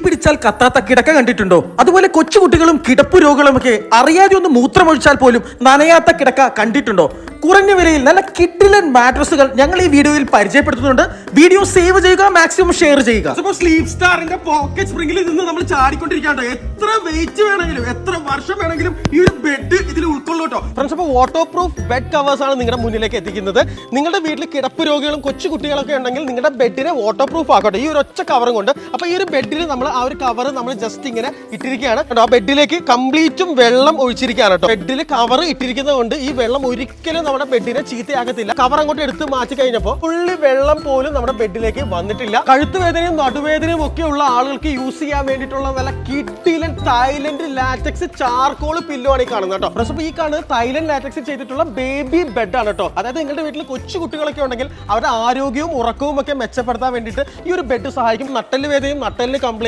പിടിച്ചാൽ കത്താത്ത കിടക്ക കണ്ടിട്ടുണ്ടോ? അതുപോലെ കൊച്ചുകുട്ടികളും കിടപ്പു രോഗികളുമൊക്കെ അറിയാതെ ഒന്ന് മൂത്രമൊഴിച്ചാൽ പോലും നനയാത്ത കിടക്ക കണ്ടിട്ടുണ്ടോ? കുറഞ്ഞ വിലയിൽ നല്ല കിഡിലൻ മാട്രസുകൾ ഞങ്ങൾ ഈ വീഡിയോയിൽ പരിചയപ്പെടുത്തുന്നുണ്ട്. വീഡിയോ സേവ് ചെയ്യുക, മാക്സിമം ഷെയർ ചെയ്യുക. സ്ലീപ് സ്റ്റാറിന്റെ പോക്കറ്റ് സ്പ്രിംഗിൽ നിന്ന് നമ്മൾ ചാടിക്കൊണ്ടിരിക്കാണ്ടോ. എത്ര വെയിറ്റ് വേണമെങ്കിലും എത്ര വർഷം വേണമെങ്കിലും ഈ ഒരു ബെഡ് ഇതിൽ ഉൾക്കൊള്ളൂട്ടോ. ഫ്രണ്ട്സ്, അപ്പോൾ വാട്ടർ പ്രൂഫ് ബെഡ് കവേഴ്സ് ആണ് നിങ്ങളുടെ മുന്നിലേക്ക് എത്തിക്കുന്നത്. നിങ്ങളുടെ വീട്ടിൽ കിടപ്പ് രോഗികളും കൊച്ചു കുട്ടികളൊക്കെ ഉണ്ടെങ്കിൽ നിങ്ങളുടെ ബെഡിനെ വാട്ടർ പ്രൂഫ് ആക്കട്ടെ ഈ ഒരു ഒറ്റ കവറും കൊണ്ട്. അപ്പോൾ ഈ ഒരു ബെഡിൽ നമ്മൾ ആ ഒരു കവർ നമ്മൾ ജസ്റ്റ് ഇങ്ങനെ ഇട്ടിരിക്കുകയാണ്. ആ ബെഡിലേക്ക് കംപ്ലീറ്റും വെള്ളം ഒഴിച്ചിരിക്കുകയാണ് കേട്ടോ. ബെഡിൽ കവർ ഇട്ടിരിക്കുന്നത് കൊണ്ട് ഈ വെള്ളം ഒരിക്കലും നമ്മുടെ ബെഡിനെ ചീത്തയാകത്തില്ല. കവർ അങ്ങോട്ട് എടുത്ത് മാറ്റി കഴിഞ്ഞപ്പോൾ ഫുള്ളി വെള്ളം പോലും നമ്മുടെ ബെഡിലേക്ക് വന്നിട്ടില്ല. കഴുത്തുവേദനയും നടുവേദനയും ഒക്കെ ഉള്ള ആളുകൾക്ക് യൂസ് ചെയ്യാൻ വേണ്ടിയിട്ടുള്ള നല്ല കിഡിലൻ തായ്ലൻഡ് ലാറ്റക്സ് ചാർക്കോൾ പില്ലോ ആണ് ഈ കാണുന്നത് കേട്ടോ. അപ്പോൾ ഈ കാണുന്നത് തായ്ലൻഡ് ലാറ്റക്സ് ചെയ്തിട്ടുള്ള ബേബി ബെഡ് ആണ് കേട്ടോ. അതായത് നിങ്ങളുടെ വീട്ടിൽ കൊച്ചു കുട്ടികളൊക്കെ ഉണ്ടെങ്കിൽ അവരുടെ ആരോഗ്യവും ഉറക്കവും ഒക്കെ മെച്ചപ്പെടുത്താൻ വേണ്ടിയിട്ട് ഈ ഒരു ബെഡ് സഹായിക്കും. നട്ടല് വേദനയും നട്ടലിന് കംപ്ലൈന്റ്